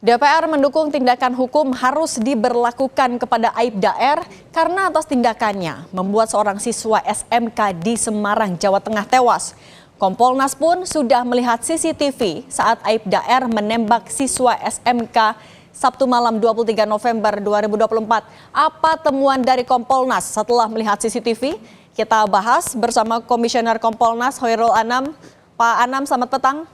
DPR mendukung tindakan hukum harus diberlakukan kepada Aibda R karena atas tindakannya membuat seorang siswa SMK di Semarang, Jawa Tengah tewas. Kompolnas pun sudah melihat CCTV saat Aibda R menembak siswa SMK Sabtu malam 23 November 2024. Apa temuan dari Kompolnas setelah melihat CCTV? Kita bahas bersama Komisioner Kompolnas Hoirul Anam. Pak Anam, selamat petang.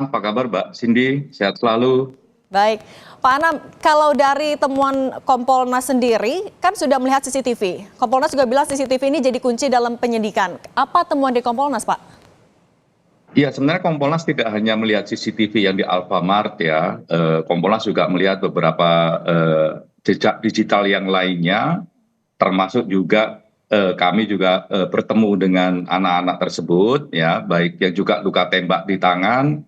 Apa kabar Mbak Cindy? Sehat selalu. Baik, Pak Anam, kalau dari temuan Kompolnas sendiri, kan sudah melihat CCTV. Kompolnas juga bilang CCTV ini jadi kunci dalam penyidikan. Apa temuan di Kompolnas, Pak? Ya, sebenarnya Kompolnas tidak hanya melihat CCTV yang di Alfamart ya. Kompolnas juga melihat beberapa jejak digital yang lainnya, termasuk juga kami juga bertemu dengan anak-anak tersebut, ya, baik yang juga luka tembak di tangan,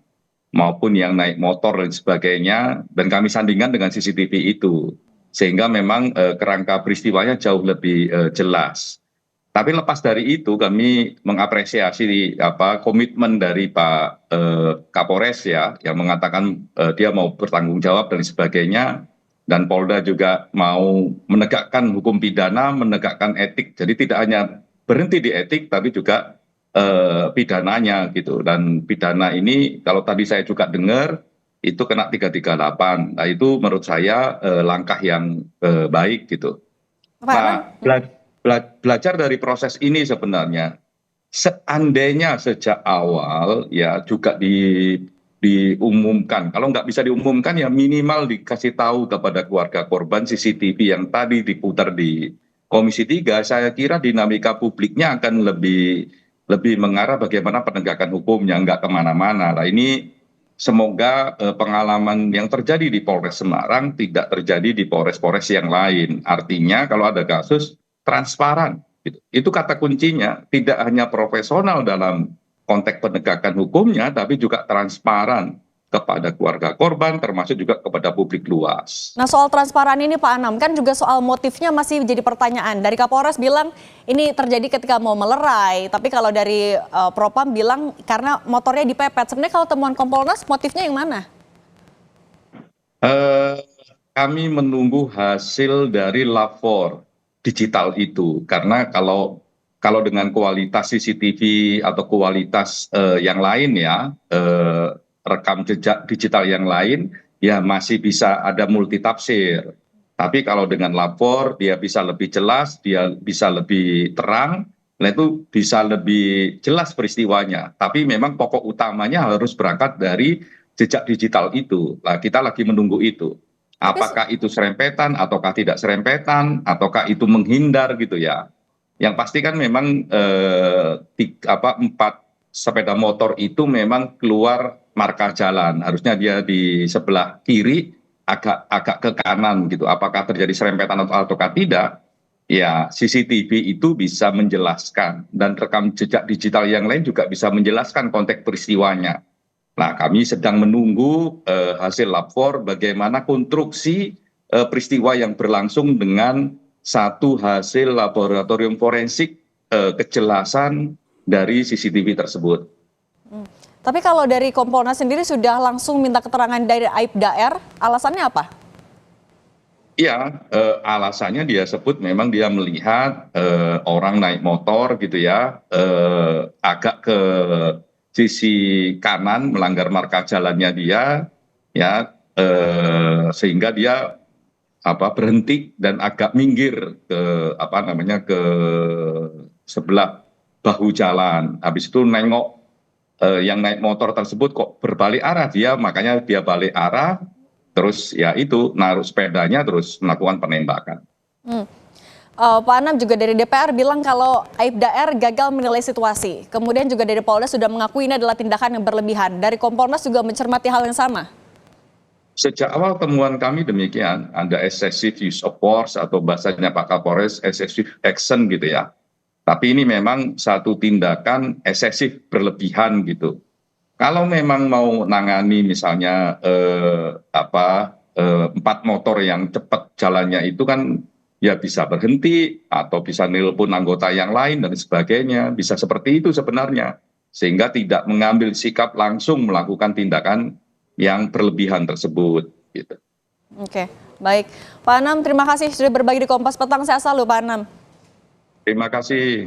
maupun yang naik motor dan sebagainya, dan kami sandingkan dengan CCTV itu, sehingga memang kerangka peristiwanya jauh lebih jelas. Tapi lepas dari itu kami mengapresiasi komitmen dari Pak Kapolres ya, yang mengatakan dia mau bertanggung jawab dan sebagainya, dan Polda juga mau menegakkan hukum pidana, menegakkan etik, jadi tidak hanya berhenti di etik tapi juga pidananya gitu. Dan pidana ini kalau tadi saya juga dengar itu kena 338. Nah itu menurut saya langkah yang baik gitu. Nah belajar dari proses ini sebenarnya, seandainya sejak awal ya juga diumumkan, kalau nggak bisa diumumkan ya minimal dikasih tahu kepada keluarga korban CCTV yang tadi diputar di Komisi 3, saya kira dinamika publiknya akan lebih mengarah bagaimana penegakan hukumnya, nggak kemana-mana. Nah ini semoga pengalaman yang terjadi di Polres Semarang tidak terjadi di Polres-Polres yang lain. Artinya kalau ada kasus transparan, itu kata kuncinya, tidak hanya profesional dalam konteks penegakan hukumnya, tapi juga transparan kepada keluarga korban, termasuk juga kepada publik luas. Nah, soal transparan ini Pak Anam, kan juga soal motifnya masih jadi pertanyaan. Dari Kapolres bilang ini terjadi ketika mau melerai, tapi kalau dari Propam bilang karena motornya dipepet. Sebenarnya kalau temuan Kompolnas motifnya yang mana? Kami menunggu hasil dari lapor digital itu, karena kalau dengan kualitas CCTV atau kualitas yang lain ya, rekam jejak digital yang lain ya masih bisa ada multitafsir. Tapi kalau dengan lapor dia bisa lebih jelas, dia bisa lebih terang, nah itu bisa lebih jelas peristiwanya. Tapi memang pokok utamanya harus berangkat dari jejak digital itu. Nah, kita lagi menunggu itu. Apakah itu serempetan ataukah tidak serempetan, ataukah itu menghindar gitu ya. Yang pasti kan memang 4 sepeda motor itu memang keluar marka jalan, harusnya dia di sebelah kiri agak ke kanan gitu. Apakah terjadi serempetan ataukah tidak, ya CCTV itu bisa menjelaskan, dan rekam jejak digital yang lain juga bisa menjelaskan konteks peristiwanya. Nah kami sedang menunggu hasil lapor bagaimana konstruksi peristiwa yang berlangsung dengan satu hasil laboratorium forensik kejelasan dari CCTV tersebut. Tapi kalau dari Kompolnas sendiri sudah langsung minta keterangan dari Aibda R, alasannya apa? Iya, alasannya dia sebut memang dia melihat orang naik motor gitu ya, agak ke sisi kanan melanggar marka jalannya dia, ya, sehingga dia berhenti dan agak minggir ke ke sebelah bahu jalan. Habis itu nengok yang naik motor tersebut kok berbalik arah, makanya dia balik arah, terus ya itu naruh sepedanya terus melakukan penembakan. Pak Anam, juga dari DPR bilang kalau Aibda R gagal menilai situasi. Kemudian juga dari Polda sudah mengakui ini adalah tindakan yang berlebihan. Dari Kompolnas juga mencermati hal yang sama. Sejak awal temuan kami demikian, ada excessive use of force atau bahasanya Pak Kapolres excessive action gitu ya. Tapi ini memang satu tindakan eksesif berlebihan gitu. Kalau memang mau nangani misalnya 4 motor yang cepat jalannya itu kan ya bisa berhenti atau bisa nelpon anggota yang lain dan sebagainya. Bisa seperti itu sebenarnya. Sehingga tidak mengambil sikap langsung melakukan tindakan yang berlebihan tersebut. Gitu. Oke, baik. Pak Anam, terima kasih sudah berbagi di Kompas Petang. Sehat selalu, Pak Anam. Terima kasih.